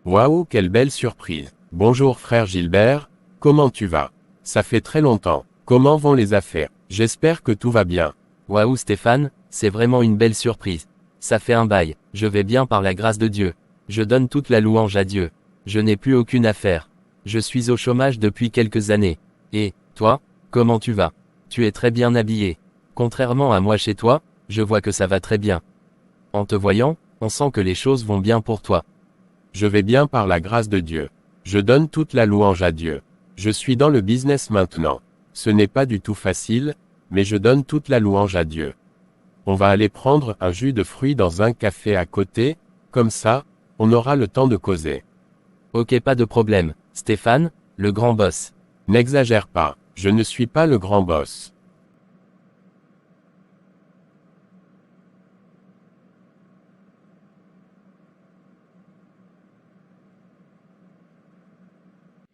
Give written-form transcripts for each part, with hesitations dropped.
Waouh, quelle belle surprise. Bonjour frère Gilbert, comment tu vas? Ça fait très longtemps. Comment vont les affaires? J'espère que tout va bien. Waouh Stéphane, c'est vraiment une belle surprise. Ça fait un bail, je vais bien par la grâce de Dieu. Je donne toute la louange à Dieu. Je n'ai plus aucune affaire. Je suis au chômage depuis quelques années. Et, toi, comment tu vas? Tu es très bien habillé. Contrairement à moi chez toi, je vois que ça va très bien. En te voyant, on sent que les choses vont bien pour toi. Je vais bien par la grâce de Dieu. Je donne toute la louange à Dieu. Je suis dans le business maintenant. Ce n'est pas du tout facile, mais je donne toute la louange à Dieu. On va aller prendre un jus de fruits dans un café à côté, comme ça, on aura le temps de causer. Ok, pas de problème, Stéphane, le grand boss. N'exagère pas, je ne suis pas le grand boss.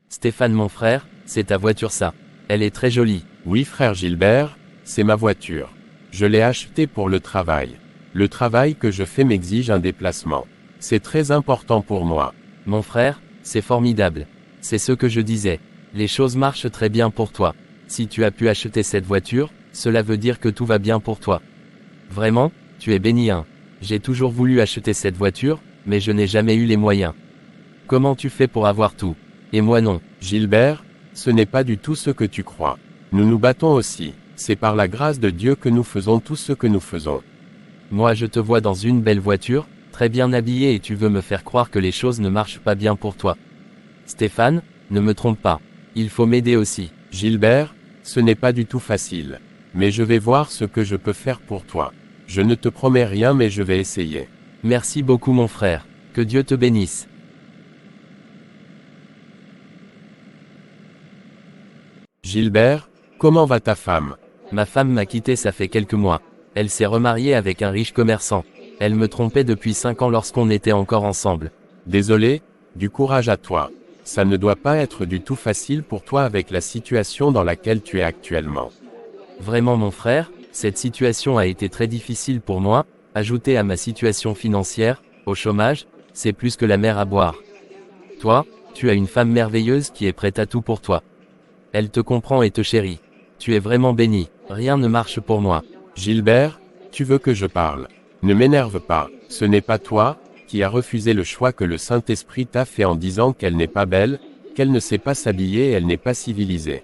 Stéphane mon frère, c'est ta voiture ça. Elle est très jolie. Oui frère Gilbert, c'est ma voiture. Je l'ai achetée pour le travail. Le travail que je fais m'exige un déplacement. C'est très important pour moi. Mon frère, c'est formidable. C'est ce que je disais. Les choses marchent très bien pour toi. Si tu as pu acheter cette voiture, cela veut dire que tout va bien pour toi. Vraiment, tu es béni hein. J'ai toujours voulu acheter cette voiture, mais je n'ai jamais eu les moyens. Comment tu fais pour avoir tout? Et moi non. Gilbert, ce n'est pas du tout ce que tu crois. Nous nous battons aussi. C'est par la grâce de Dieu que nous faisons tout ce que nous faisons. Moi je te vois dans une belle voiture, très bien habillé et tu veux me faire croire que les choses ne marchent pas bien pour toi. Stéphane, ne me trompe pas. Il faut m'aider aussi. Gilbert, ce n'est pas du tout facile. Mais je vais voir ce que je peux faire pour toi. Je ne te promets rien mais je vais essayer. Merci beaucoup mon frère. Que Dieu te bénisse. Gilbert, comment va ta femme? Ma femme m'a quitté ça fait quelques mois. Elle s'est remariée avec un riche commerçant. Elle me trompait depuis 5 ans lorsqu'on était encore ensemble. Désolé, du courage à toi. Ça ne doit pas être du tout facile pour toi avec la situation dans laquelle tu es actuellement. Vraiment mon frère, cette situation a été très difficile pour moi, ajoutée à ma situation financière, au chômage, c'est plus que la mer à boire. Toi, tu as une femme merveilleuse qui est prête à tout pour toi. Elle te comprend et te chérit. Tu es vraiment béni, rien ne marche pour moi. Gilbert, tu veux que je parle? Ne m'énerve pas, ce n'est pas toi qui as refusé le choix que le Saint-Esprit t'a fait en disant qu'elle n'est pas belle, qu'elle ne sait pas s'habiller et elle n'est pas civilisée.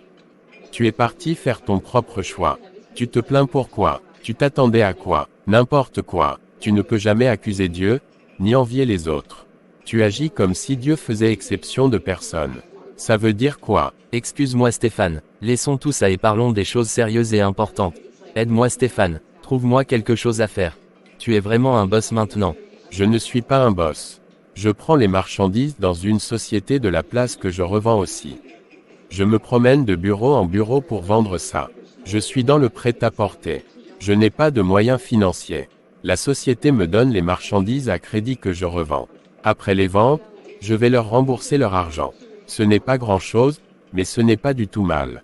Tu es parti faire ton propre choix. Tu te plains pourquoi? Tu t'attendais à quoi? N'importe quoi. Tu ne peux jamais accuser Dieu, ni envier les autres. Tu agis comme si Dieu faisait exception de personne. Ça veut dire quoi? Excuse-moi Stéphane, laissons tout ça et parlons des choses sérieuses et importantes. Aide-moi Stéphane, trouve-moi quelque chose à faire. Tu es vraiment un boss maintenant. Je ne suis pas un boss. Je prends les marchandises dans une société de la place que je revends aussi. Je me promène de bureau en bureau pour vendre ça. Je suis dans le prêt-à-porter. Je n'ai pas de moyens financiers. La société me donne les marchandises à crédit que je revends. Après les ventes, je vais leur rembourser leur argent. Ce n'est pas grand-chose, mais ce n'est pas du tout mal.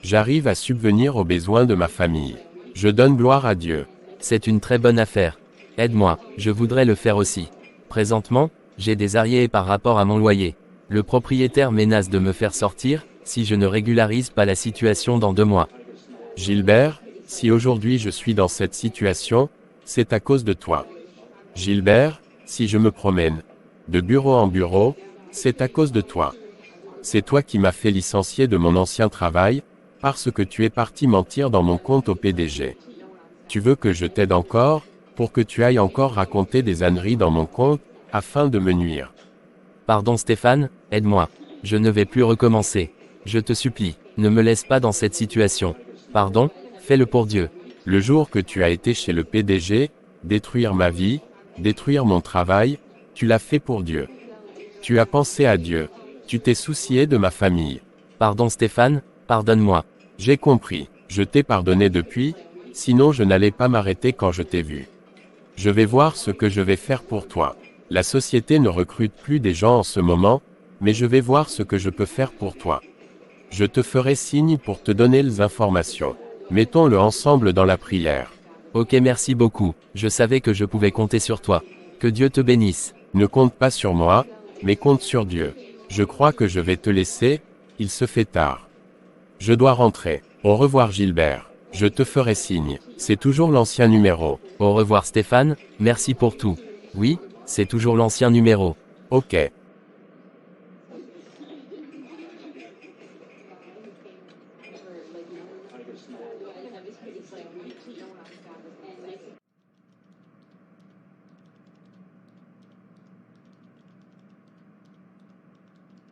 J'arrive à subvenir aux besoins de ma famille. Je donne gloire à Dieu. C'est une très bonne affaire. Aide-moi, je voudrais le faire aussi. Présentement, j'ai des arriérés par rapport à mon loyer. Le propriétaire menace de me faire sortir, si je ne régularise pas la situation dans 2 mois. Gilbert, si aujourd'hui je suis dans cette situation, c'est à cause de toi. Gilbert, si je me promène de bureau en bureau, c'est à cause de toi. C'est toi qui m'as fait licencier de mon ancien travail, parce que tu es parti mentir dans mon compte au PDG. Tu veux que je t'aide encore, pour que tu ailles encore raconter des âneries dans mon compte, afin de me nuire. Pardon Stéphane, aide-moi. Je ne vais plus recommencer. Je te supplie, ne me laisse pas dans cette situation. Pardon, fais-le pour Dieu. Le jour que tu as été chez le PDG, détruire ma vie, détruire mon travail, tu l'as fait pour Dieu. Tu as pensé à Dieu. Tu t'es soucié de ma famille. Pardon Stéphane, pardonne-moi. J'ai compris, je t'ai pardonné depuis, sinon je n'allais pas m'arrêter quand je t'ai vu. Je vais voir ce que je vais faire pour toi. La société ne recrute plus des gens en ce moment, mais je vais voir ce que je peux faire pour toi. Je te ferai signe pour te donner les informations. Mettons-le ensemble dans la prière. Ok, merci beaucoup, je savais que je pouvais compter sur toi. Que Dieu te bénisse. Ne compte pas sur moi, Mais compte sur Dieu. Je crois que je vais te laisser, il se fait tard. Je dois rentrer. Au revoir Gilbert. Je te ferai signe. C'est toujours l'ancien numéro. Au revoir Stéphane, merci pour tout. Oui, c'est toujours l'ancien numéro. Ok.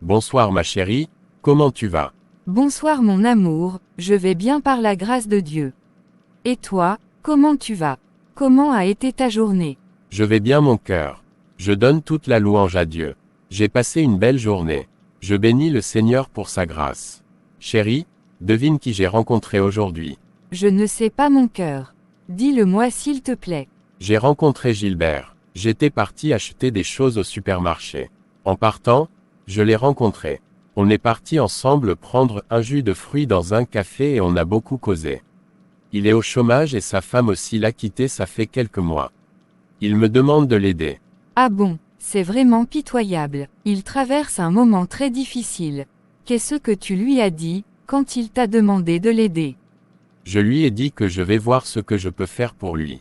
Bonsoir ma chérie, comment tu vas? Bonsoir mon amour, je vais bien par la grâce de Dieu. Et toi, comment tu vas? Comment a été ta journée? Je vais bien mon cœur. Je donne toute la louange à Dieu. J'ai passé une belle journée. Je bénis le Seigneur pour sa grâce. Chérie, devine qui j'ai rencontré aujourd'hui. Je ne sais pas mon cœur. Dis-le-moi s'il te plaît. J'ai rencontré Gilbert. J'étais parti acheter des choses au supermarché. En partant, je l'ai rencontré. On est parti ensemble prendre un jus de fruits dans un café et on a beaucoup causé. Il est au chômage et sa femme aussi l'a quitté ça fait quelques mois. Il me demande de l'aider. Ah bon, c'est vraiment pitoyable. Il traverse un moment très difficile. Qu'est-ce que tu lui as dit, quand il t'a demandé de l'aider? Je lui ai dit que je vais voir ce que je peux faire pour lui.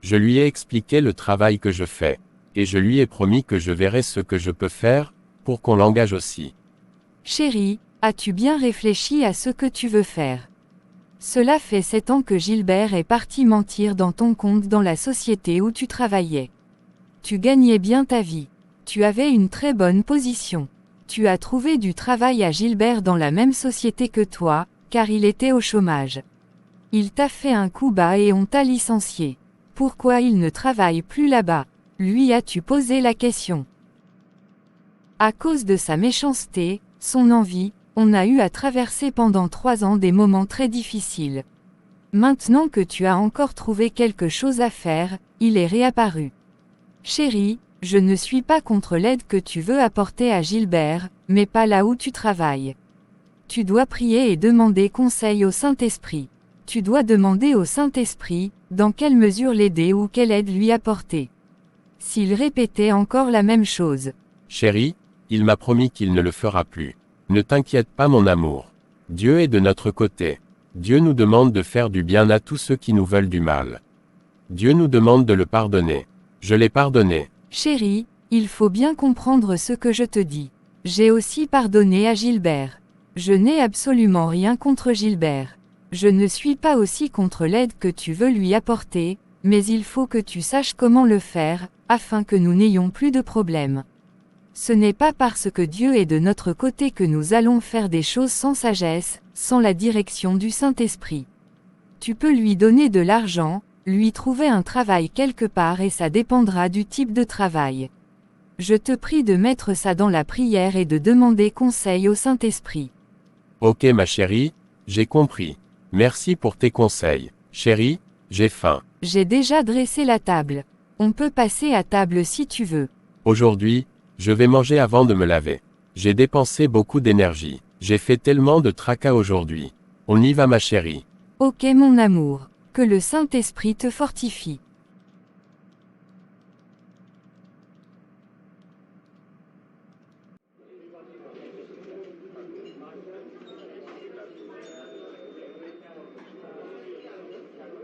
Je lui ai expliqué le travail que je fais. Et je lui ai promis que je verrai ce que je peux faire, pour qu'on l'engage aussi. Chérie, as-tu bien réfléchi à ce que tu veux faire? Cela fait 7 ans que Gilbert est parti mentir dans ton compte dans la société où tu travaillais. Tu gagnais bien ta vie. Tu avais une très bonne position. Tu as trouvé du travail à Gilbert dans la même société que toi, car il était au chômage. Il t'a fait un coup bas et on t'a licencié. Pourquoi il ne travaille plus là-bas? Lui as-tu posé la question? À cause de sa méchanceté, son envie, on a eu à traverser pendant 3 ans des moments très difficiles. Maintenant que tu as encore trouvé quelque chose à faire, il est réapparu. Chérie, je ne suis pas contre l'aide que tu veux apporter à Gilbert, mais pas là où tu travailles. Tu dois prier et demander conseil au Saint-Esprit. Tu dois demander au Saint-Esprit, dans quelle mesure l'aider ou quelle aide lui apporter. S'il répétait encore la même chose. Chérie, il m'a promis qu'il ne le fera plus. Ne t'inquiète pas mon amour. Dieu est de notre côté. Dieu nous demande de faire du bien à tous ceux qui nous veulent du mal. Dieu nous demande de le pardonner. Je l'ai pardonné. Chérie, il faut bien comprendre ce que je te dis. J'ai aussi pardonné à Gilbert. Je n'ai absolument rien contre Gilbert. Je ne suis pas aussi contre l'aide que tu veux lui apporter, mais il faut que tu saches comment le faire, afin que nous n'ayons plus de problèmes. Ce n'est pas parce que Dieu est de notre côté que nous allons faire des choses sans sagesse, sans la direction du Saint-Esprit. Tu peux lui donner de l'argent, lui trouver un travail quelque part et ça dépendra du type de travail. Je te prie de mettre ça dans la prière et de demander conseil au Saint-Esprit. Ok ma chérie, j'ai compris. Merci pour tes conseils. Chérie, j'ai faim. J'ai déjà dressé la table. On peut passer à table si tu veux. Aujourd'hui, je vais manger avant de me laver. J'ai dépensé beaucoup d'énergie. J'ai fait tellement de tracas aujourd'hui. On y va ma chérie. Ok mon amour. Que le Saint-Esprit te fortifie.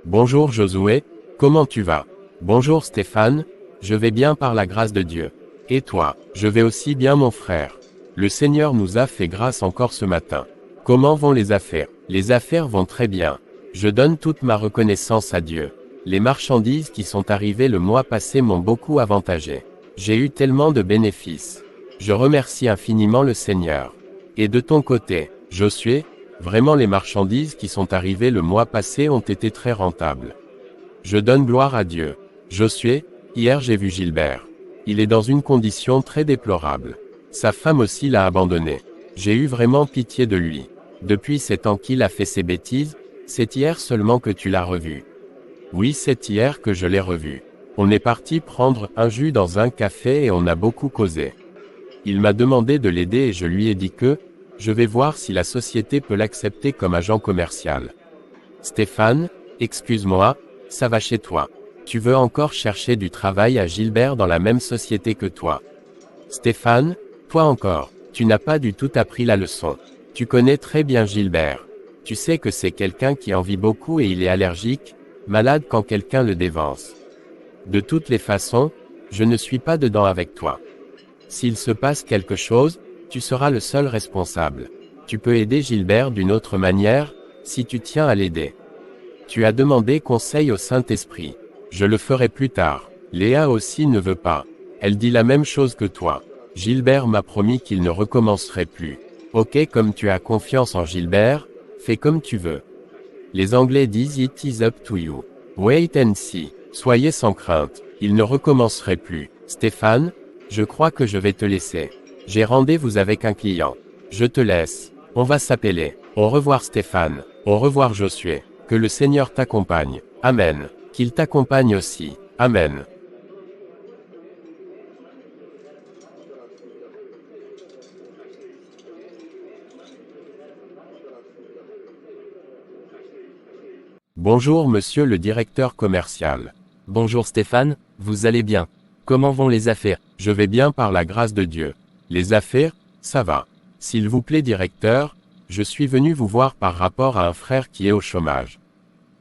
Bonjour Josué, comment tu vas? Bonjour Stéphane, je vais bien par la grâce de Dieu. Et toi? Je vais aussi bien mon frère. Le Seigneur nous a fait grâce encore ce matin. Comment vont les affaires? Les affaires vont très bien. Je donne toute ma reconnaissance à Dieu. Les marchandises qui sont arrivées le mois passé m'ont beaucoup avantagé. J'ai eu tellement de bénéfices. Je remercie infiniment le Seigneur. Et de ton côté, Josué, vraiment les marchandises qui sont arrivées le mois passé ont été très rentables. Je donne gloire à Dieu. Josué, hier j'ai vu Gilbert. Il est dans une condition très déplorable. Sa femme aussi l'a abandonné. J'ai eu vraiment pitié de lui. Depuis 7 ans qu'il a fait ses bêtises, c'est hier seulement que tu l'as revu. Oui, c'est hier que je l'ai revu. On est parti prendre un jus dans un café et on a beaucoup causé. Il m'a demandé de l'aider et je lui ai dit que, je vais voir si la société peut l'accepter comme agent commercial. Stéphane, excuse-moi, ça va chez toi. Tu veux encore chercher du travail à Gilbert dans la même société que toi. Stéphane, toi encore, tu n'as pas du tout appris la leçon. Tu connais très bien Gilbert. Tu sais que c'est quelqu'un qui envie beaucoup et il est allergique, malade quand quelqu'un le dévance. De toutes les façons, je ne suis pas dedans avec toi. S'il se passe quelque chose, tu seras le seul responsable. Tu peux aider Gilbert d'une autre manière, si tu tiens à l'aider. Tu as demandé conseil au Saint-Esprit. Je le ferai plus tard. Léa aussi ne veut pas. Elle dit la même chose que toi. Gilbert m'a promis qu'il ne recommencerait plus. Ok, comme tu as confiance en Gilbert, fais comme tu veux. Les Anglais disent it is up to you. Wait and see. Soyez sans crainte. Il ne recommencerait plus. Stéphane, je crois que je vais te laisser. J'ai rendez-vous avec un client. Je te laisse. On va s'appeler. Au revoir Stéphane. Au revoir Josué. Que le Seigneur t'accompagne. Amen. Qu'il t'accompagne aussi. Amen. Bonjour monsieur le directeur commercial. Bonjour Stéphane, vous allez bien? Comment vont les affaires? Je vais bien par la grâce de Dieu. Les affaires, ça va. S'il vous plaît directeur, je suis venu vous voir par rapport à un frère qui est au chômage.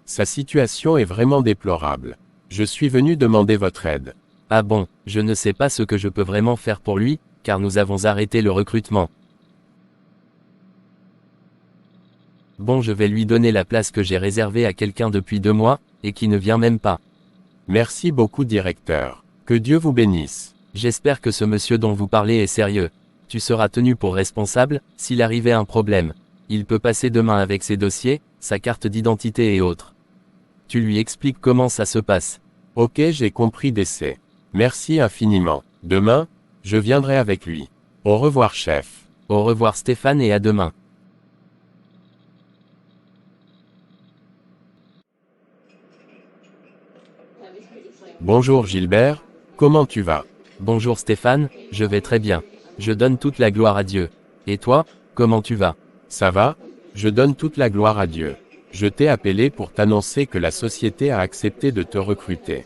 Sa situation est vraiment déplorable. Je suis venu demander votre aide. Ah bon, je ne sais pas ce que je peux vraiment faire pour lui, car nous avons arrêté le recrutement. Bon, je vais lui donner la place que j'ai réservée à quelqu'un depuis 2 mois, et qui ne vient même pas. Merci beaucoup directeur. Que Dieu vous bénisse. J'espère que ce monsieur dont vous parlez est sérieux. Tu seras tenu pour responsable, s'il arrivait un problème. Il peut passer demain avec ses dossiers, sa carte d'identité et autres. Tu lui expliques comment ça se passe. Ok, j'ai compris d'essai. Merci infiniment. Demain, je viendrai avec lui. Au revoir chef. Au revoir Stéphane et à demain. Bonjour Gilbert, comment tu vas? Bonjour Stéphane, je vais très bien. Je donne toute la gloire à Dieu. Et toi, comment tu vas? Ça va? Je donne toute la gloire à Dieu. Je t'ai appelé pour t'annoncer que la société a accepté de te recruter.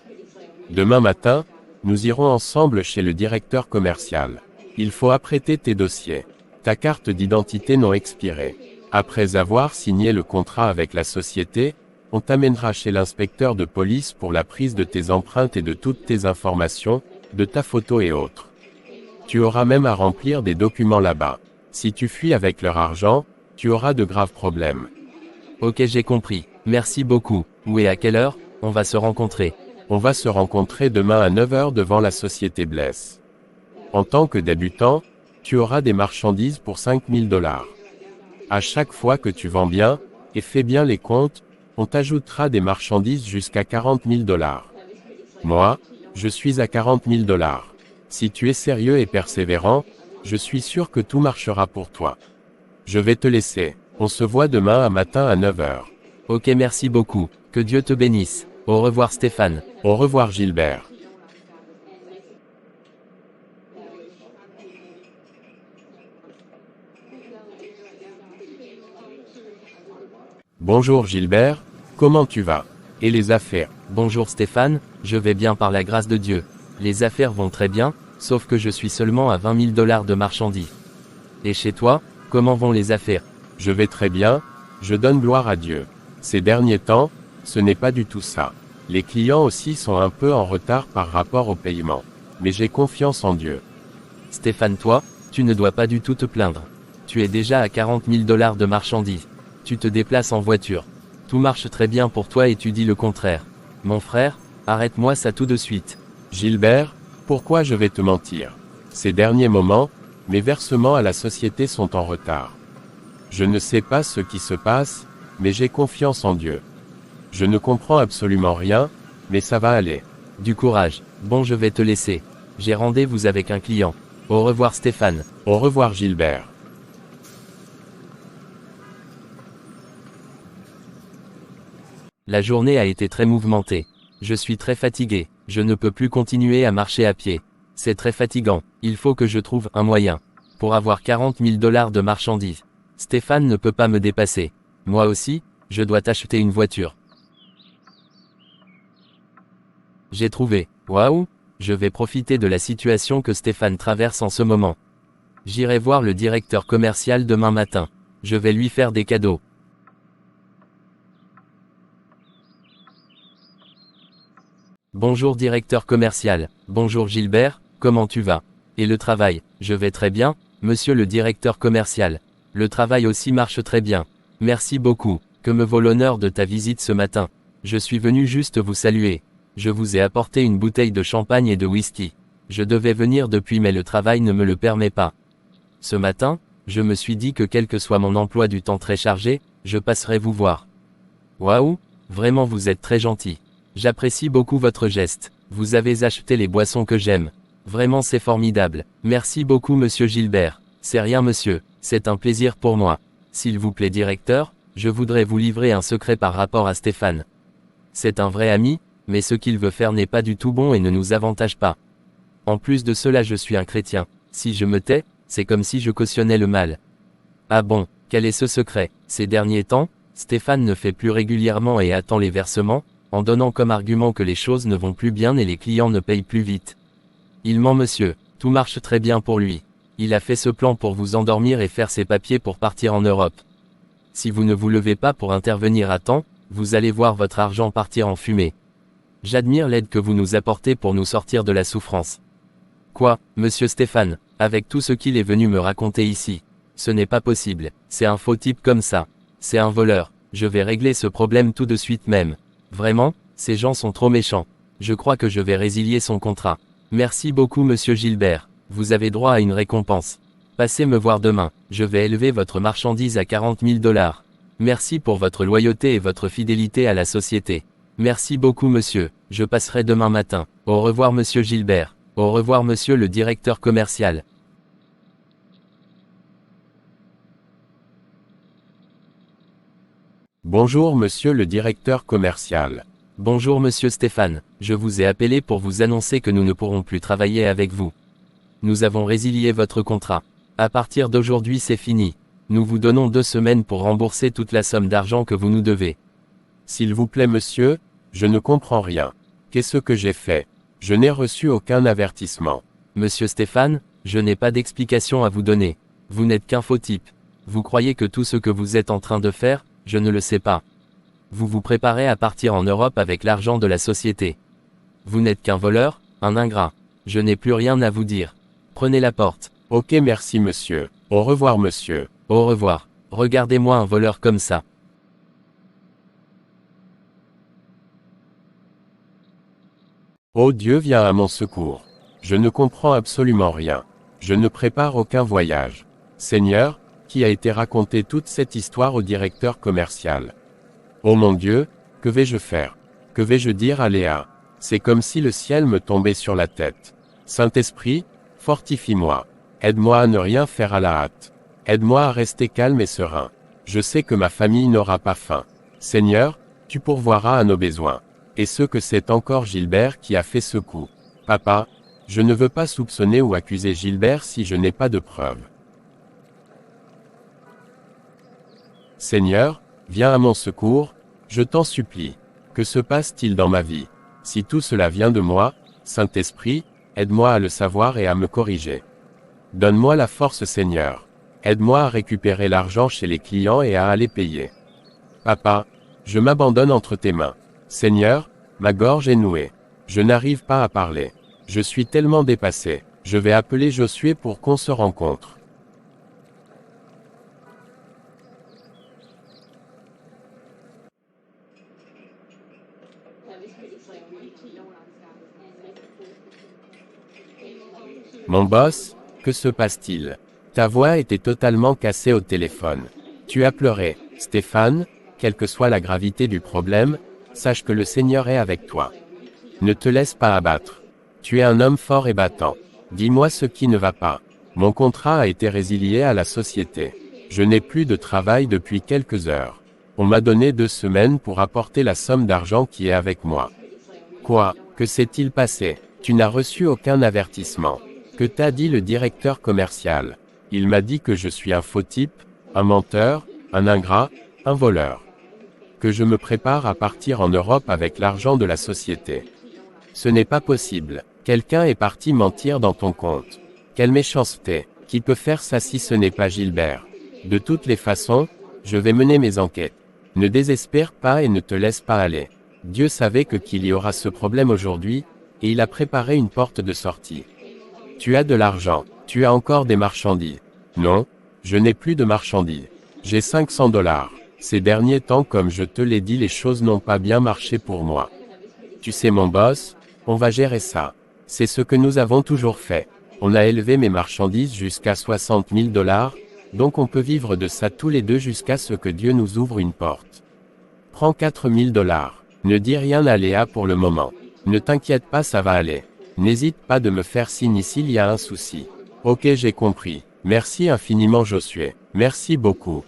Demain matin, nous irons ensemble chez le directeur commercial. Il faut apprêter tes dossiers. Ta carte d'identité non expirée. Après avoir signé le contrat avec la société, on t'amènera chez l'inspecteur de police pour la prise de tes empreintes et de toutes tes informations, de ta photo et autres. Tu auras même à remplir des documents là-bas. Si tu fuis avec leur argent, tu auras de graves problèmes. Ok, j'ai compris. Merci beaucoup. Où et à quelle heure, on va se rencontrer? On va se rencontrer demain à 9 h devant la société Bless. En tant que débutant, tu auras des marchandises pour 5 000 $. À chaque fois que tu vends bien, et fais bien les comptes, on t'ajoutera des marchandises jusqu'à 40 000 $. Moi, je suis à 40 000 $. Si tu es sérieux et persévérant, je suis sûr que tout marchera pour toi. Je vais te laisser. On se voit demain matin à 9 h. Ok, merci beaucoup. Que Dieu te bénisse. Au revoir Stéphane. Au revoir Gilbert. Bonjour Gilbert, comment tu vas? Et les affaires? Bonjour Stéphane, je vais bien par la grâce de Dieu. Les affaires vont très bien, sauf que je suis seulement à 20 000 $ de marchandises. Et chez toi, comment vont les affaires? Je vais très bien, je donne gloire à Dieu. Ces derniers temps, ce n'est pas du tout ça. Les clients aussi sont un peu en retard par rapport au paiement. Mais j'ai confiance en Dieu. Stéphane, toi, tu ne dois pas du tout te plaindre. Tu es déjà à 40 000 $ de marchandises. Tu te déplaces en voiture. Tout marche très bien pour toi et tu dis le contraire. Mon frère, arrête-moi ça tout de suite. Gilbert, pourquoi je vais te mentir? Ces derniers moments, mes versements à la société sont en retard. Je ne sais pas ce qui se passe, mais j'ai confiance en Dieu. Je ne comprends absolument rien, mais ça va aller. Du courage. Bon, je vais te laisser. J'ai rendez-vous avec un client. Au revoir Stéphane. Au revoir Gilbert. La journée a été très mouvementée. Je suis très fatigué. Je ne peux plus continuer à marcher à pied. C'est très fatigant. Il faut que je trouve un moyen. Pour avoir 40 000 $ de marchandises. Stéphane ne peut pas me dépasser. Moi aussi, je dois t'acheter une voiture. J'ai trouvé. Waouh, Je vais profiter de la situation que Stéphane traverse en ce moment. J'irai voir le directeur commercial demain matin. Je vais lui faire des cadeaux. Bonjour directeur commercial. Bonjour Gilbert, comment tu vas? Et le travail? Je vais très bien, monsieur le directeur commercial. Le travail aussi marche très bien. Merci beaucoup. Que me vaut l'honneur de ta visite ce matin? Je suis venu juste vous saluer. Je vous ai apporté une bouteille de champagne et de whisky. Je devais venir depuis mais le travail ne me le permet pas. Ce matin, je me suis dit que quel que soit mon emploi du temps très chargé, je passerai vous voir. Waouh, vraiment vous êtes très gentil. J'apprécie beaucoup votre geste. Vous avez acheté les boissons que j'aime. Vraiment c'est formidable. Merci beaucoup monsieur Gilbert. C'est rien monsieur, c'est un plaisir pour moi. S'il vous plaît directeur, je voudrais vous livrer un secret par rapport à Stéphane. C'est un vrai ami, mais ce qu'il veut faire n'est pas du tout bon et ne nous avantage pas. En plus de cela je suis un chrétien. Si je me tais, c'est comme si je cautionnais le mal. Ah bon, quel est ce secret? Ces derniers temps, Stéphane ne fait plus régulièrement et attend les versements, en donnant comme argument que les choses ne vont plus bien et les clients ne payent plus vite. Il ment monsieur, tout marche très bien pour lui. Il a fait ce plan pour vous endormir et faire ses papiers pour partir en Europe. Si vous ne vous levez pas pour intervenir à temps, vous allez voir votre argent partir en fumée. J'admire l'aide que vous nous apportez pour nous sortir de la souffrance. Quoi, monsieur Stéphane, avec tout ce qu'il est venu me raconter ici? Ce n'est pas possible, c'est un faux type comme ça. C'est un voleur, je vais régler ce problème tout de suite même. Vraiment, ces gens sont trop méchants. Je crois que je vais résilier son contrat. Merci beaucoup monsieur Gilbert, vous avez droit à une récompense. Passez me voir demain, je vais élever votre marchandise à 40 000 $. Merci pour votre loyauté et votre fidélité à la société. Merci beaucoup monsieur, je passerai demain matin. Au revoir monsieur Gilbert. Au revoir monsieur le directeur commercial. Bonjour monsieur le directeur commercial. Bonjour monsieur Stéphane, je vous ai appelé pour vous annoncer que nous ne pourrons plus travailler avec vous. Nous avons résilié votre contrat. À partir d'aujourd'hui c'est fini. Nous vous donnons 2 semaines pour rembourser toute la somme d'argent que vous nous devez. S'il vous plaît monsieur, je ne comprends rien. Qu'est-ce que j'ai fait? Je n'ai reçu aucun avertissement. Monsieur Stéphane, je n'ai pas d'explication à vous donner. Vous n'êtes qu'un faux type. Vous croyez que tout ce que vous êtes en train de faire, je ne le sais pas. Vous vous préparez à partir en Europe avec l'argent de la société. Vous n'êtes qu'un voleur, un ingrat. Je n'ai plus rien à vous dire. Prenez la porte. Ok merci monsieur. Au revoir monsieur. Au revoir. Regardez-moi un voleur comme ça. Oh Dieu viens à mon secours. Je ne comprends absolument rien. Je ne prépare aucun voyage. Seigneur, qui a été raconté toute cette histoire au directeur commercial? Oh mon Dieu, que vais-je faire? Que vais-je dire à Léa? C'est comme si le ciel me tombait sur la tête. Saint-Esprit, fortifie-moi. Aide-moi à ne rien faire à la hâte. Aide-moi à rester calme et serein. Je sais que ma famille n'aura pas faim. Seigneur, tu pourvoiras à nos besoins. Et ce que c'est encore Gilbert qui a fait ce coup. Papa, je ne veux pas soupçonner ou accuser Gilbert si je n'ai pas de preuves. Seigneur, viens à mon secours, je t'en supplie. Que se passe-t-il dans ma vie? Si tout cela vient de moi, Saint-Esprit, aide-moi à le savoir et à me corriger. Donne-moi la force Seigneur. Aide-moi à récupérer l'argent chez les clients et à aller payer. Papa, je m'abandonne entre tes mains. Seigneur, ma gorge est nouée. Je n'arrive pas à parler. Je suis tellement dépassé. Je vais appeler Josué pour qu'on se rencontre. Mon boss, que se passe-t-il? Ta voix était totalement cassée au téléphone. Tu as pleuré. Stéphane, quelle que soit la gravité du problème, sache que le Seigneur est avec toi. Ne te laisse pas abattre. Tu es un homme fort et battant. Dis-moi ce qui ne va pas. Mon contrat a été résilié à la société. Je n'ai plus de travail depuis quelques heures. On m'a donné 2 semaines pour apporter la somme d'argent qui est avec moi. Quoi? Que s'est-il passé? Tu n'as reçu aucun avertissement. Que t'a dit le directeur commercial? Il m'a dit que je suis un faux type, un menteur, un ingrat, un voleur. Que je me prépare à partir en Europe avec l'argent de la société. Ce n'est pas possible. Quelqu'un est parti mentir dans ton compte. Quelle méchanceté. Qui peut faire ça si ce n'est pas Gilbert? De toutes les façons, je vais mener mes enquêtes. Ne désespère pas et ne te laisse pas aller. Dieu savait qu'il y aura ce problème aujourd'hui, et il a préparé une porte de sortie. Tu as de l'argent, tu as encore des marchandises. Non, je n'ai plus de marchandises. J'ai 500 $. Ces derniers temps, comme je te l'ai dit, les choses n'ont pas bien marché pour moi. Tu sais mon boss, on va gérer ça. C'est ce que nous avons toujours fait. On a élevé mes marchandises jusqu'à 60 000 $, donc on peut vivre de ça tous les deux jusqu'à ce que Dieu nous ouvre une porte. Prends 4 000 $. Ne dis rien à Léa pour le moment. Ne t'inquiète pas, ça va aller. N'hésite pas de me faire signe s'il y a un souci. Ok, j'ai compris. Merci infiniment Josué. Merci beaucoup.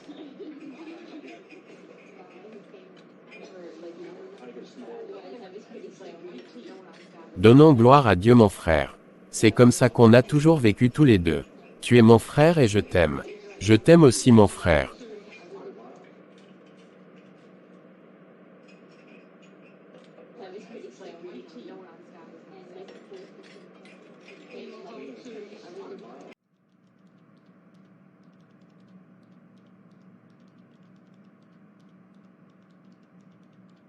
Donnons gloire à Dieu mon frère. C'est comme ça qu'on a toujours vécu tous les deux. Tu es mon frère et je t'aime. Je t'aime aussi mon frère.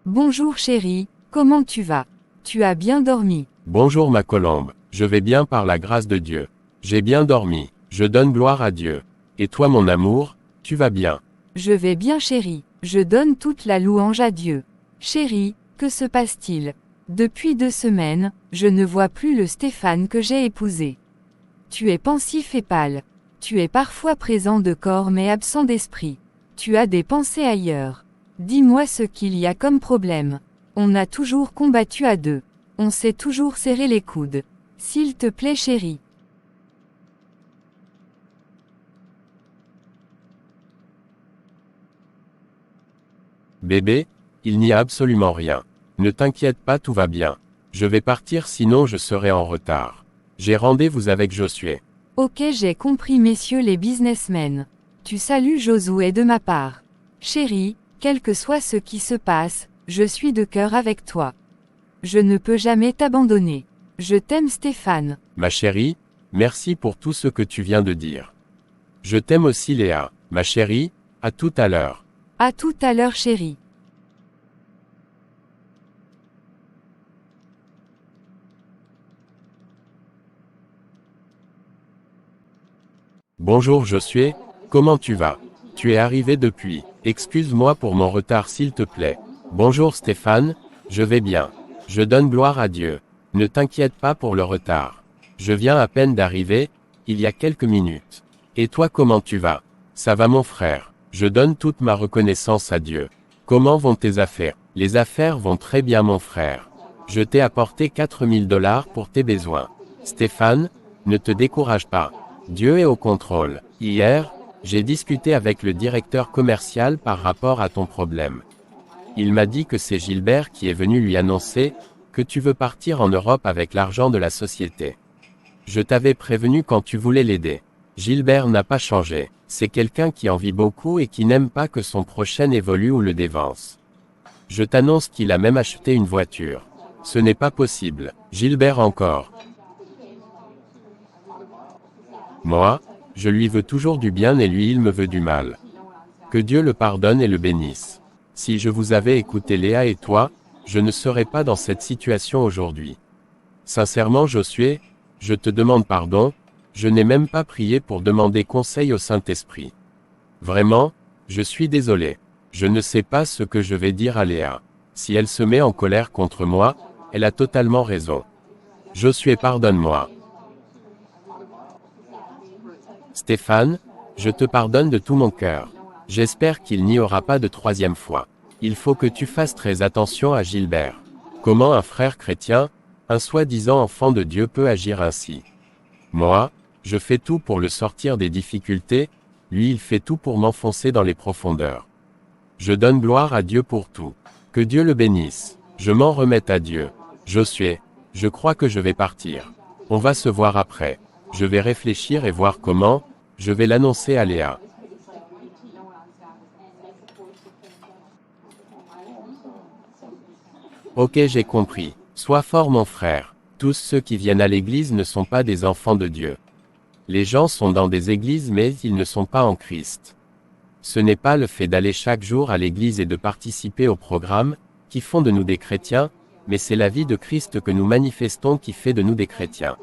Bonjour chérie, comment tu vas? Tu as bien dormi? Bonjour ma colombe, je vais bien par la grâce de Dieu. J'ai bien dormi, je donne gloire à Dieu. Et toi mon amour, tu vas bien? Je vais bien chérie, je donne toute la louange à Dieu. Chérie, que se passe-t-il? Depuis 2 semaines, je ne vois plus le Stéphane que j'ai épousé. Tu es pensif et pâle. Tu es parfois présent de corps mais absent d'esprit. Tu as des pensées ailleurs. Dis-moi ce qu'il y a comme problème. On a toujours combattu à deux. On s'est toujours serré les coudes. S'il te plaît chérie. Bébé, il n'y a absolument rien. Ne t'inquiète pas, tout va bien. Je vais partir sinon je serai en retard. J'ai rendez-vous avec Josué. Ok, j'ai compris messieurs les businessmen. Tu salues Josué de ma part. Chérie, quel que soit ce qui se passe, je suis de cœur avec toi. Je ne peux jamais t'abandonner. Je t'aime Stéphane. Ma chérie, merci pour tout ce que tu viens de dire. Je t'aime aussi Léa. Ma chérie, à tout à l'heure. À tout à l'heure chérie. Bonjour Josué, comment tu vas? Tu es arrivé depuis. Excuse-moi pour mon retard s'il te plaît. Bonjour Stéphane, je vais bien. Je donne gloire à Dieu. Ne t'inquiète pas pour le retard. Je viens à peine d'arriver, il y a quelques minutes. Et toi comment tu vas? Ça va mon frère. Je donne toute ma reconnaissance à Dieu. Comment vont tes affaires? Les affaires vont très bien mon frère. Je t'ai apporté 4 000 $ pour tes besoins. Stéphane, ne te décourage pas. Dieu est au contrôle. Hier, j'ai discuté avec le directeur commercial par rapport à ton problème. Il m'a dit que c'est Gilbert qui est venu lui annoncer que tu veux partir en Europe avec l'argent de la société. Je t'avais prévenu quand tu voulais l'aider. Gilbert n'a pas changé. C'est quelqu'un qui en vit beaucoup et qui n'aime pas que son prochain évolue ou le dévance. Je t'annonce qu'il a même acheté une voiture. Ce n'est pas possible. Gilbert encore. Moi, je lui veux toujours du bien et lui il me veut du mal. Que Dieu le pardonne et le bénisse. Si je vous avais écouté Léa et toi, je ne serais pas dans cette situation aujourd'hui. Sincèrement Josué, je te demande pardon, je n'ai même pas prié pour demander conseil au Saint-Esprit. Vraiment, je suis désolé. Je ne sais pas ce que je vais dire à Léa. Si elle se met en colère contre moi, elle a totalement raison. Josué, pardonne-moi. Stéphane, je te pardonne de tout mon cœur. J'espère qu'il n'y aura pas de 3e fois. Il faut que tu fasses très attention à Gilbert. Comment un frère chrétien, un soi-disant enfant de Dieu peut agir ainsi? Moi, je fais tout pour le sortir des difficultés, lui il fait tout pour m'enfoncer dans les profondeurs. Je donne gloire à Dieu pour tout. Que Dieu le bénisse. Je m'en remets à Dieu. Josué, je crois que je vais partir. On va se voir après. Je vais réfléchir et voir comment, je vais l'annoncer à Léa. Ok, j'ai compris. Sois fort mon frère. Tous ceux qui viennent à l'église ne sont pas des enfants de Dieu. Les gens sont dans des églises mais ils ne sont pas en Christ. Ce n'est pas le fait d'aller chaque jour à l'église et de participer au programme, qui font de nous des chrétiens, mais c'est la vie de Christ que nous manifestons qui fait de nous des chrétiens.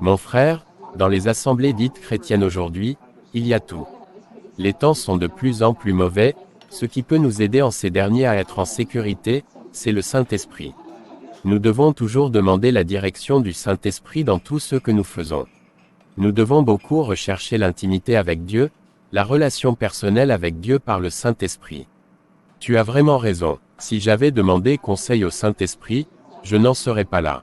Mon frère, dans les assemblées dites chrétiennes aujourd'hui, il y a tout. Les temps sont de plus en plus mauvais, ce qui peut nous aider en ces derniers à être en sécurité, c'est le Saint-Esprit. Nous devons toujours demander la direction du Saint-Esprit dans tout ce que nous faisons. Nous devons beaucoup rechercher l'intimité avec Dieu, la relation personnelle avec Dieu par le Saint-Esprit. Tu as vraiment raison, si j'avais demandé conseil au Saint-Esprit, je n'en serais pas là.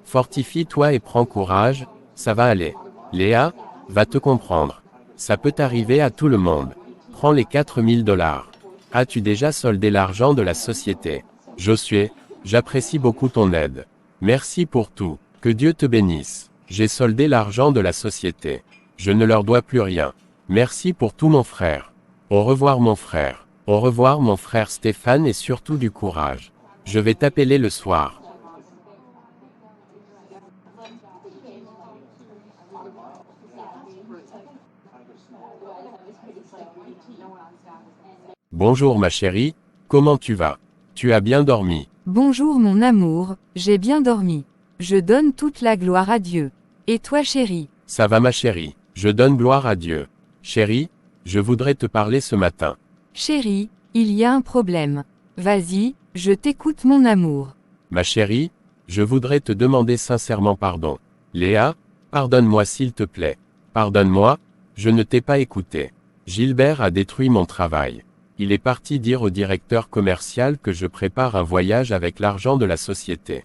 Fortifie-toi et prends courage, ça va aller. Léa, va te comprendre. Ça peut arriver à tout le monde. Prends les 4000 $. As-tu déjà soldé l'argent de la société? Josué, j'apprécie beaucoup ton aide. Merci pour tout. Que Dieu te bénisse. J'ai soldé l'argent de la société. Je ne leur dois plus rien. Merci pour tout mon frère. Au revoir mon frère. Au revoir mon frère Stéphane et surtout du courage. Je vais t'appeler le soir. Bonjour ma chérie, comment tu vas? Tu as bien dormi? Bonjour mon amour, j'ai bien dormi. Je donne toute la gloire à Dieu. Et toi chérie? Ça va ma chérie, je donne gloire à Dieu. Chérie, je voudrais te parler ce matin. Chérie, il y a un problème. Vas-y, je t'écoute mon amour. Ma chérie, je voudrais te demander sincèrement pardon. Léa, pardonne-moi s'il te plaît. Pardonne-moi, je ne t'ai pas écouté. Gilbert a détruit mon travail. Il est parti dire au directeur commercial que je prépare un voyage avec l'argent de la société.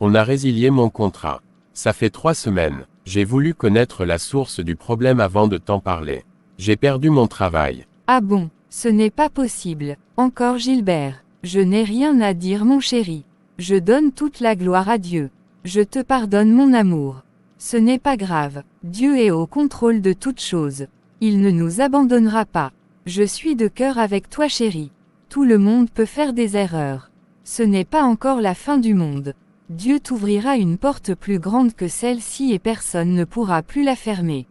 On a résilié mon contrat. Ça fait 3 semaines. J'ai voulu connaître la source du problème avant de t'en parler. J'ai perdu mon travail. Ah bon, ce n'est pas possible. Encore Gilbert. Je n'ai rien à dire mon chéri. Je donne toute la gloire à Dieu. Je te pardonne mon amour. Ce n'est pas grave. Dieu est au contrôle de toutes choses. Il ne nous abandonnera pas. Je suis de cœur avec toi chéri. Tout le monde peut faire des erreurs. Ce n'est pas encore la fin du monde. Dieu t'ouvrira une porte plus grande que celle-ci et personne ne pourra plus la fermer.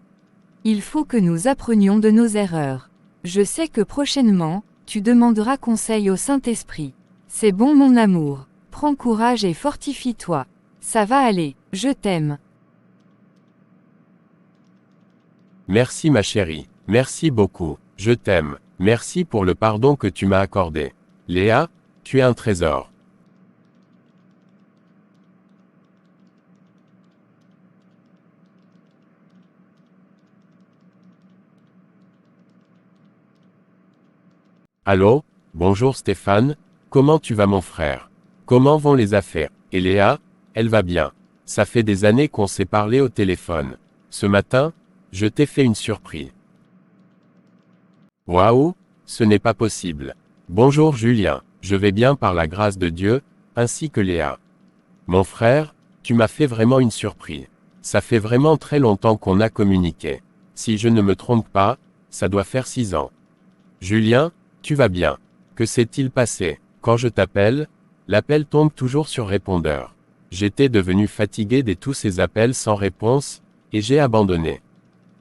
Il faut que nous apprenions de nos erreurs. Je sais que prochainement, tu demanderas conseil au Saint-Esprit. C'est bon mon amour. Prends courage et fortifie-toi. Ça va aller, je t'aime. Merci ma chérie, merci beaucoup, je t'aime, merci pour le pardon que tu m'as accordé. Léa, tu es un trésor. Allô, bonjour Stéphane, comment tu vas mon frère? Comment vont les affaires? Et Léa, elle va bien. Ça fait des années qu'on s'est parlé au téléphone. Ce matin, je t'ai fait une surprise. Waouh, ce n'est pas possible. Bonjour Julien, je vais bien par la grâce de Dieu, ainsi que Léa. Mon frère, tu m'as fait vraiment une surprise. Ça fait vraiment très longtemps qu'on a communiqué. Si je ne me trompe pas, ça doit faire 6 ans. Julien, tu vas bien. Que s'est-il passé? Quand je t'appelle, l'appel tombe toujours sur répondeur. J'étais devenu fatigué de tous ces appels sans réponse, et j'ai abandonné.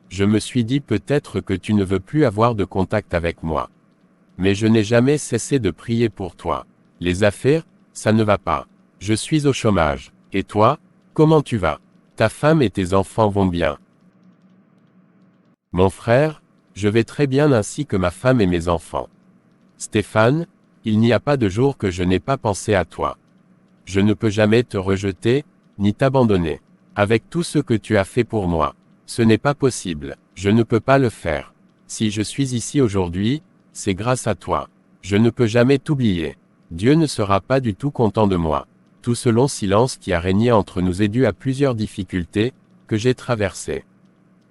Je me suis dit peut-être que tu ne veux plus avoir de contact avec moi. Mais je n'ai jamais cessé de prier pour toi. Les affaires, ça ne va pas. Je suis au chômage. Et toi, comment tu vas? Ta femme et tes enfants vont bien? Mon frère, je vais très bien ainsi que ma femme et mes enfants. Stéphane, il n'y a pas de jour que je n'ai pas pensé à toi. Je ne peux jamais te rejeter, ni t'abandonner. Avec tout ce que tu as fait pour moi, ce n'est pas possible, je ne peux pas le faire. Si je suis ici aujourd'hui, c'est grâce à toi. Je ne peux jamais t'oublier. Dieu ne sera pas du tout content de moi. Tout ce long silence qui a régné entre nous est dû à plusieurs difficultés, que j'ai traversées.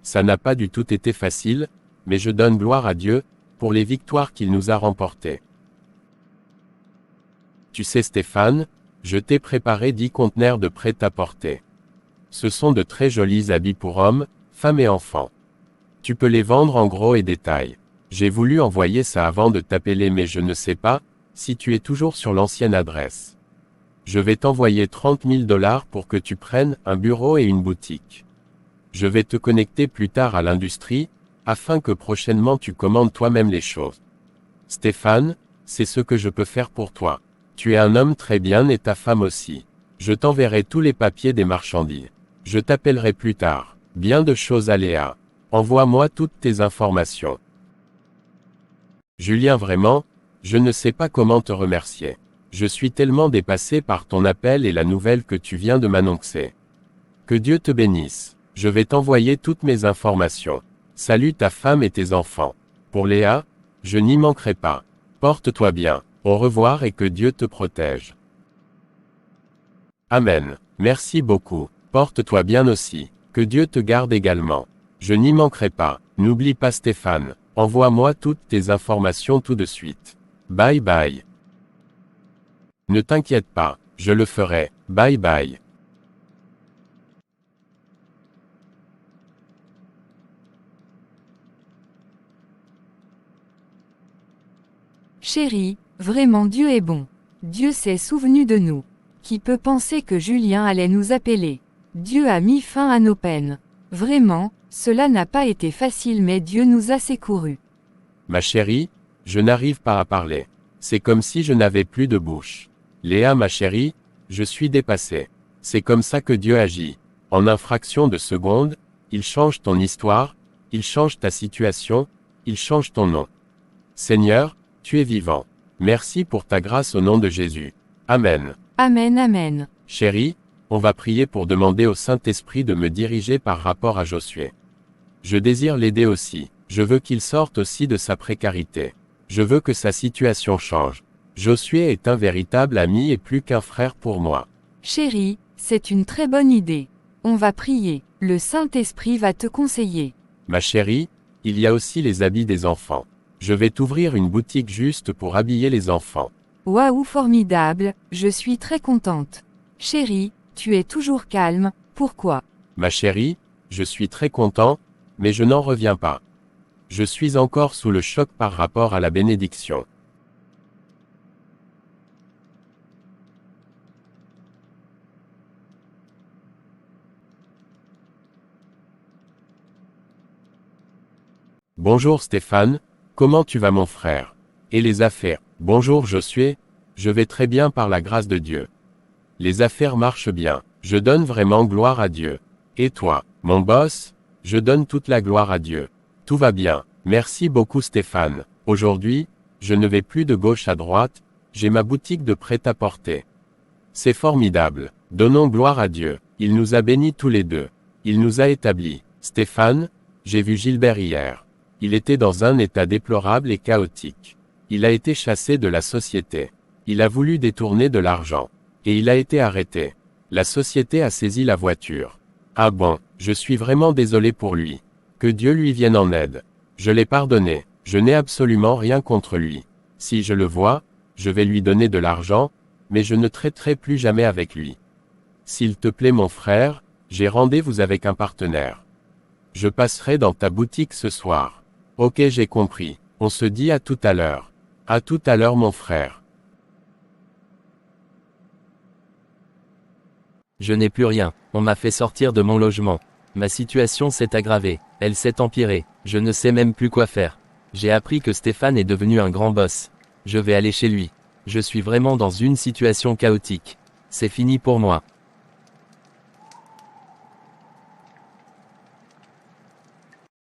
Ça n'a pas du tout été facile, mais je donne gloire à Dieu, pour les victoires qu'il nous a remportées. Tu sais Stéphane, je t'ai préparé 10 conteneurs de prêt-à-porter. Ce sont de très jolis habits pour hommes, femmes et enfants. Tu peux les vendre en gros et détail. J'ai voulu envoyer ça avant de t'appeler mais je ne sais pas, si tu es toujours sur l'ancienne adresse. Je vais t'envoyer 30 000 $ pour que tu prennes un bureau et une boutique. Je vais te connecter plus tard à l'industrie, afin que prochainement tu commandes toi-même les choses. Stéphane, c'est ce que je peux faire pour toi. Tu es un homme très bien et ta femme aussi. Je t'enverrai tous les papiers des marchandises. Je t'appellerai plus tard. Bien de choses à Léa. Envoie-moi toutes tes informations. Julien, vraiment, je ne sais pas comment te remercier. Je suis tellement dépassé par ton appel et la nouvelle que tu viens de m'annoncer. Que Dieu te bénisse. Je vais t'envoyer toutes mes informations. Salue ta femme et tes enfants. Pour Léa, je n'y manquerai pas. Porte-toi bien. Au revoir et que Dieu te protège. Amen. Merci beaucoup. Porte-toi bien aussi. Que Dieu te garde également. Je n'y manquerai pas. N'oublie pas Stéphane. Envoie-moi toutes tes informations tout de suite. Bye bye. Ne t'inquiète pas, je le ferai. Bye bye. Chérie, vraiment Dieu est bon. Dieu s'est souvenu de nous. Qui peut penser que Julien allait nous appeler? Dieu a mis fin à nos peines. Vraiment, cela n'a pas été facile mais Dieu nous a secourus. Ma chérie, je n'arrive pas à parler. C'est comme si je n'avais plus de bouche. Léa ma chérie, je suis dépassé. C'est comme ça que Dieu agit. En une fraction de seconde, il change ton histoire, il change ta situation, il change ton nom. Seigneur, tu es vivant. Merci pour ta grâce au nom de Jésus. Amen. Amen, amen. Chérie, on va prier pour demander au Saint-Esprit de me diriger par rapport à Josué. Je désire l'aider aussi. Je veux qu'il sorte aussi de sa précarité. Je veux que sa situation change. Josué est un véritable ami et plus qu'un frère pour moi. Chérie, c'est une très bonne idée. On va prier. Le Saint-Esprit va te conseiller. Ma chérie, il y a aussi les habits des enfants. Je vais t'ouvrir une boutique juste pour habiller les enfants. Waouh, formidable, je suis très contente. Chérie, tu es toujours calme, pourquoi? Ma chérie, je suis très content, mais je n'en reviens pas. Je suis encore sous le choc par rapport à la bénédiction. Bonjour Stéphane, comment tu vas mon frère? Et les affaires? Bonjour Josué, je vais très bien par la grâce de Dieu. Les affaires marchent bien, je donne vraiment gloire à Dieu. Et toi, mon boss? Je donne toute la gloire à Dieu. Tout va bien, merci beaucoup Stéphane. Aujourd'hui, je ne vais plus de gauche à droite, j'ai ma boutique de prêt-à-porter. C'est formidable, donnons gloire à Dieu, il nous a bénis tous les deux. Il nous a établis. Stéphane, j'ai vu Gilbert hier. Il était dans un état déplorable et chaotique. Il a été chassé de la société. Il a voulu détourner de l'argent. Et il a été arrêté. La société a saisi la voiture. Ah bon, je suis vraiment désolé pour lui. Que Dieu lui vienne en aide. Je l'ai pardonné, je n'ai absolument rien contre lui. Si je le vois, je vais lui donner de l'argent, mais je ne traiterai plus jamais avec lui. S'il te plaît mon frère, j'ai rendez-vous avec un partenaire. Je passerai dans ta boutique ce soir. Ok, j'ai compris. On se dit à tout à l'heure. À tout à l'heure mon frère. Je n'ai plus rien, on m'a fait sortir de mon logement. Ma situation s'est aggravée, elle s'est empirée, je ne sais même plus quoi faire. J'ai appris que Stéphane est devenu un grand boss. Je vais aller chez lui. Je suis vraiment dans une situation chaotique. C'est fini pour moi.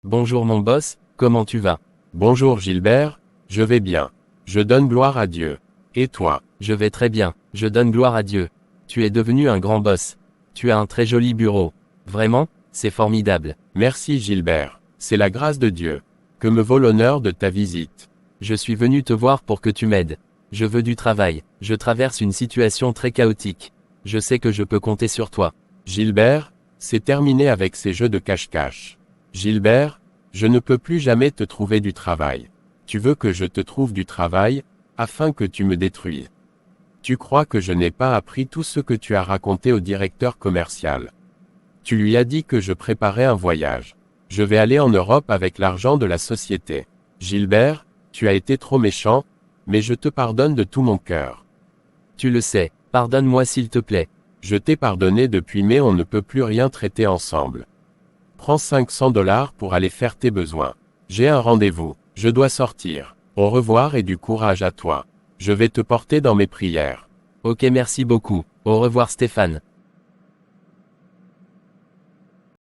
Bonjour mon boss, comment tu vas? Bonjour Gilbert, je vais bien. Je donne gloire à Dieu. Et toi? Je vais très bien, je donne gloire à Dieu. Tu es devenu un grand boss. Tu as un très joli bureau. Vraiment, c'est formidable. Merci Gilbert, c'est la grâce de Dieu. Que me vaut l'honneur de ta visite? Je suis venu te voir pour que tu m'aides. Je veux du travail, je traverse une situation très chaotique. Je sais que je peux compter sur toi. Gilbert, c'est terminé avec ces jeux de cache-cache. Gilbert, je ne peux plus jamais te trouver du travail. Tu veux que je te trouve du travail, afin que tu me détruises. Tu crois que je n'ai pas appris tout ce que tu as raconté au directeur commercial. Tu lui as dit que je préparais un voyage. Je vais aller en Europe avec l'argent de la société. Gilbert, tu as été trop méchant, mais je te pardonne de tout mon cœur. Tu le sais, Pardonne-moi s'il te plaît. Je t'ai pardonné depuis mais on ne peut plus rien traiter ensemble. Prends $500 pour aller faire tes besoins. J'ai un rendez-vous. Je dois sortir. Au revoir et du courage à toi. Je vais te porter dans mes prières. Ok, merci beaucoup. Au revoir Stéphane.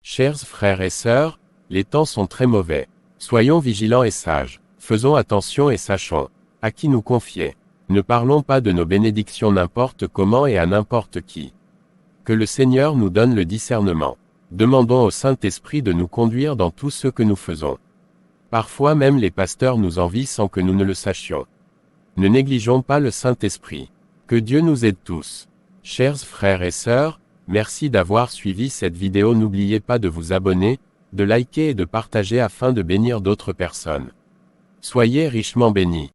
Chers frères et sœurs, les temps sont très mauvais. Soyons vigilants et sages. Faisons attention et sachons à qui nous confier. Ne parlons pas de nos bénédictions n'importe comment et à n'importe qui. Que le Seigneur nous donne le discernement. Demandons au Saint-Esprit de nous conduire dans tout ce que nous faisons. Parfois même les pasteurs nous envient sans que nous ne le sachions. Ne négligeons pas le Saint-Esprit. Que Dieu nous aide tous. Chers frères et sœurs, merci d'avoir suivi cette vidéo. N'oubliez pas de vous abonner, de liker et de partager afin de bénir d'autres personnes. Soyez richement bénis.